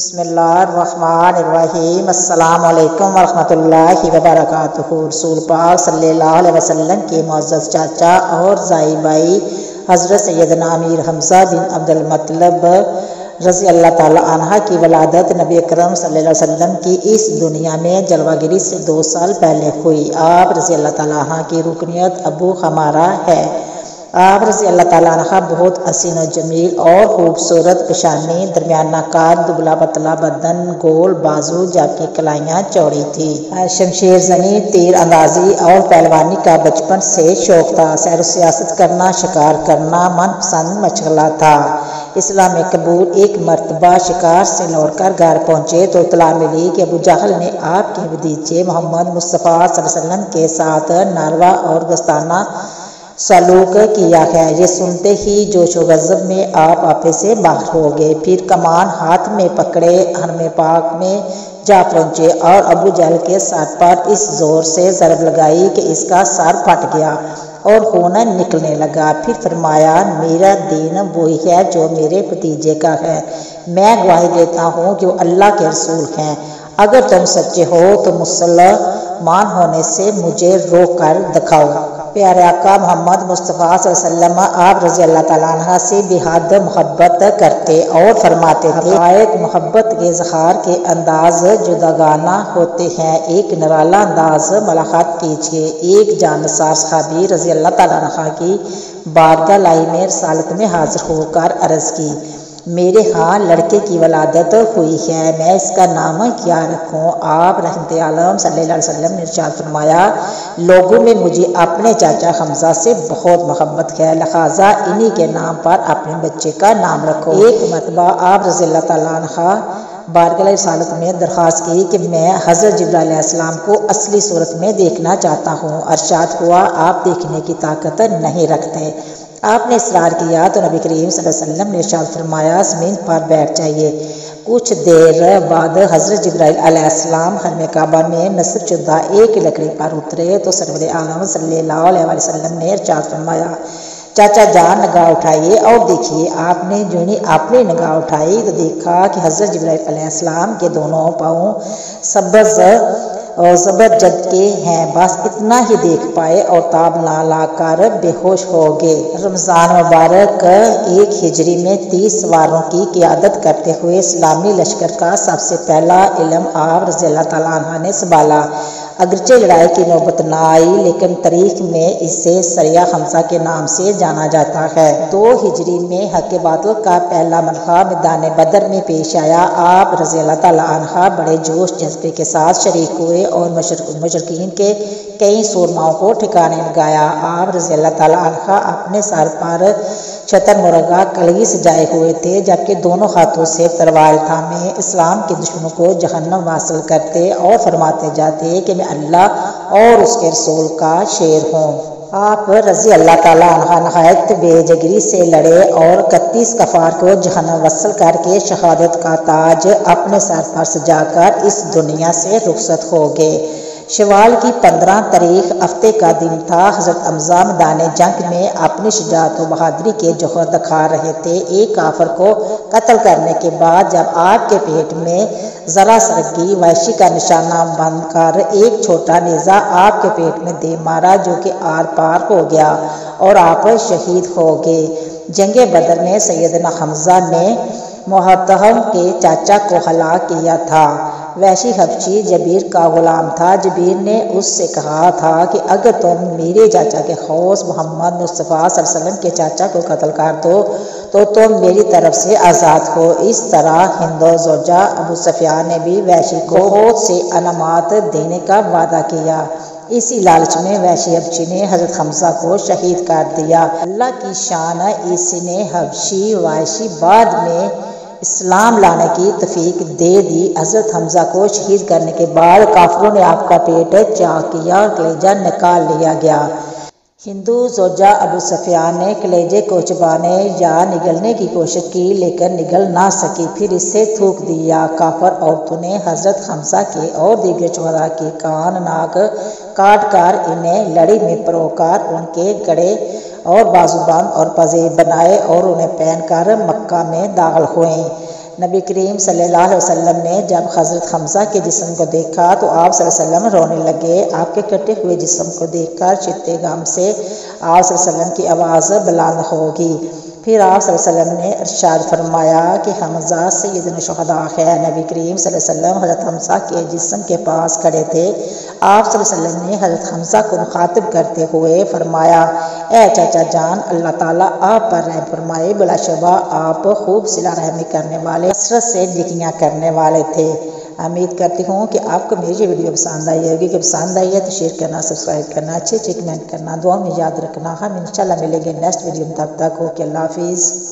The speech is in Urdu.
بسم اللہ الرحمن الرحیم۔ السلام علیکم ورحمۃ اللہ وبرکاتہ۔ رسول پاک صلی اللہ علیہ وسلم کے معزز چاچا اور زائی بھائی حضرت سیدنا امیر حمزہ بن عبد المطلب رضی اللہ تعالی عنہ کی ولادت نبی اکرم صلی اللہ علیہ وسلم کی اس دنیا میں جلوہ گری سے 2 سال پہلے ہوئی۔ آپ رضی اللہ تعالی عنہ کی رکنیت ابو خمارہ ہے۔ آپ رضی اللہ تعالیٰ عنہ بہت حسین و جمیل اور خوبصورت پیشانی، درمیانہ قد، دبلا پتلا بدن، گول بازو جبکہ کلائیاں چوڑی تھی۔ شمشیر زنی، تیر اندازی اور پہلوانی کا بچپن سے شوق تھا۔ سیر و سیاست کرنا، شکار کرنا من پسند مشغلہ تھا۔ اسلام میں قبول ایک مرتبہ شکار سے لوٹ کر گھر پہنچے تو اطلاع ملی کہ ابو جہل نے آپ کے بھتیجے محمد مصطفیٰ صلی اللہ علیہ وسلم کے ساتھ ناروا اور دوستانہ سلوک کیا ہے۔ یہ سنتے ہی جوش و غضب میں آپ آپے سے باہر ہو گئے، پھر کمان ہاتھ میں پکڑے حرم پاک میں جا پہنچے اور ابو جہل کے سر پر اس زور سے ضرب لگائی کہ اس کا سر پھٹ گیا اور خون نکلنے لگا۔ پھر فرمایا، میرا دین وہی ہے جو میرے بھتیجے کا ہے۔ میں گواہی دیتا ہوں کہ وہ اللہ کے رسول ہیں۔ اگر تم سچے ہو تو مسلمان ہونے سے مجھے روک کر دکھاؤ۔ پیارے آقا محمد مصطفیٰ صلی اللہ علیہ وسلم آپ رضی اللہ تعالیٰ عنہ سے بے حد محبت کرتے اور فرماتے تھے، حقائق محبت کے اظہار کے انداز جداگانہ ہوتے ہیں۔ ایک نرالا انداز ملاحظہ کیجیے۔ ایک جانثار صحابی رضی اللہ تعالیٰ عنہ کی بارگاہ میں رسالت میں حاضر ہو کر عرض کی، میرے ہاں لڑکے کی ولادت ہوئی ہے، میں اس کا نام کیا رکھوں؟ آپ رحمت عالم صلی اللہ علیہ وسلم نے ارشاد فرمایا، لوگوں میں مجھے اپنے چاچا حمزہ سے بہت محبت ہے، لہٰذا انہی کے نام پر اپنے بچے کا نام رکھو۔ ایک مرتبہ آپ رضی اللہ تعالیٰ عنہ بارگاہ رسالت میں درخواست کی کہ میں حضرت جبرائیل علیہ السلام کو اصلی صورت میں دیکھنا چاہتا ہوں۔ ارشاد ہوا، آپ دیکھنے کی طاقت نہیں رکھتے۔ آپ نے اصرار کیا تو نبی کریم صلی اللہ علیہ وسلم نے ارشاد فرمایا، زمین پر بیٹھ جائیے۔ کچھ دیر بعد حضرت جبرائیل علیہ السلام حرم کعبہ میں نصب شدہ ایک لکڑی پر اترے تو سرور عالم صلی اللہ علیہ وسلم نے ارشاد فرمایا، چاچا جان نگاہ اٹھائیے اور دیکھیے۔ آپ نے جو ہی اپنی نگاہ اٹھائی تو دیکھا کہ حضرت جبرائیل علیہ السلام کے دونوں پاؤں سبز اور زبرجد کے ہیں، بس اتنا ہی دیکھ پائے اور تاب نہ لا کر بے ہوش ہو گئے۔ رمضان مبارک 1 ہجری میں 30 سواروں کی قیادت کرتے ہوئے اسلامی لشکر کا سب سے پہلا علم آپ رضی اللہ تعالیٰ عنہ نے سنبھالا۔ اگرچہ لڑائی کی نوبت نہ آئی لیکن تاریخ میں اسے سریہ حمزہ کے نام سے جانا جاتا ہے۔ 2 ہجری میں حق باطل کا پہلا معرکہ میدان بدر میں پیش آیا۔ آپ رضی اللہ تعالیٰ عنہ بڑے جوش جذبے کے ساتھ شریک ہوئے اور مشرکین کے کئی سورماؤں کو ٹھکانے لگایا۔ آپ رضی اللہ تعالیٰ عنہ اپنے سر پر چھتر مرغا کلگی سجائے ہوئے تھے، جبکہ دونوں ہاتھوں سے تلوار تھامے اسلام کے دشمنوں کو جہنم واصل کرتے اور فرماتے جاتے کہ میں اللہ اور اس کے رسول کا شیر ہوں۔ آپ رضی اللہ تعالیٰ عنہ نہایت بے جگری سے لڑے اور 31 کفار کو جہنم وصل کر کے شہادت کا تاج اپنے سر پر سجا کر اس دنیا سے رخصت ہو گئے۔ شوال کی 15 تاریخ ہفتے کا دن تھا۔ حضرت حمزہ میدان جنگ میں اپنی شجاعت و بہادری کے جوہر دکھا رہے تھے۔ ایک کافر کو قتل کرنے کے بعد جب آپ کے پیٹ میں ذرا سرگی وحشی کا نشانہ بند کر ایک چھوٹا نیزہ آپ کے پیٹ میں دے مارا جو کہ آر پار ہو گیا اور آپ شہید ہو گئے۔ جنگ بدر میں سیدنا حمزہ نے محتحم کے چاچا کو ہلاک کیا تھا۔ وحشی حبشی جبیر کا غلام تھا۔ جبیر نے اس سے کہا تھا کہ اگر تم میرے چاچا کے خوص محمد مصطفیٰ صلی اللہ علیہ وسلم کے چاچا کو قتل کر دو تو تم میری طرف سے آزاد ہو۔ اس طرح ہند زوجہ ابو سفیان نے بھی وحشی کو بہت سے انعامات دینے کا وعدہ کیا۔ اسی لالچ میں وحشی حبشی نے حضرت حمزہ کو شہید کر دیا۔ اللہ کی شان، اس نے حبشی وحشی بعد میں اسلام لانے کی توفیق دے دی۔ حضرت حمزہ کو شہید کرنے کے بعد کافروں نے آپ کا پیٹ چاک کیا اور کلیجہ نکال لیا گیا۔ ہندو زوجہ ابو سفیان نے کلیجے کو چبانے یا نگلنے کی کوشش کی لیکن نگل نہ سکی، پھر اسے تھوک دیا۔ کافر عورتوں نے حضرت حمزہ کے اور دیگر شہداء کے کان ناک کاٹ کر انہیں لڑی میں پرو کر ان کے گڑے اور بازو بند اور پزے بنائے اور انہیں پہن کر مکہ میں داخل ہوئیں۔ نبی کریم صلی اللہ علیہ وسلم نے جب حضرت حمزہ کے جسم کو دیکھا تو آپ صلی اللہ علیہ وسلم رونے لگے۔ آپ کے کٹے ہوئے جسم کو دیکھ کر شدت غم سے آپ صلی اللہ علیہ وسلم کی آواز بلند ہوگی۔ پھر آپ صلی اللہ علیہ وسلم نے ارشاد فرمایا کہ حمزہ سید الشہداء ہے۔ نبی کریم صلی اللہ علیہ وسلم حضرت حمزہ کے جسم کے پاس کھڑے تھے۔ آپ صلی اللہ علیہ وسلم نے حضرت حمزہ کو مخاطب کرتے ہوئے فرمایا، اے چاچا جان، اللہ تعالیٰ آپ پر رحم فرمائے، بلا شبہ آپ خوب صلہ رحمی کرنے والے، کثرت سے نیکیاں کرنے والے تھے۔ امید کرتی ہوں کہ آپ کو میری یہ ویڈیو پسند آئی ہوگی۔ کہ پسند آئی ہے تو شیئر کرنا، سبسکرائب کرنا، اچھے کمنٹ کرنا، دعا میں یاد رکھنا۔ ہم انشاءاللہ ملیں گے نیکسٹ ویڈیو میں، تب تک اوکے، اللہ حافظ۔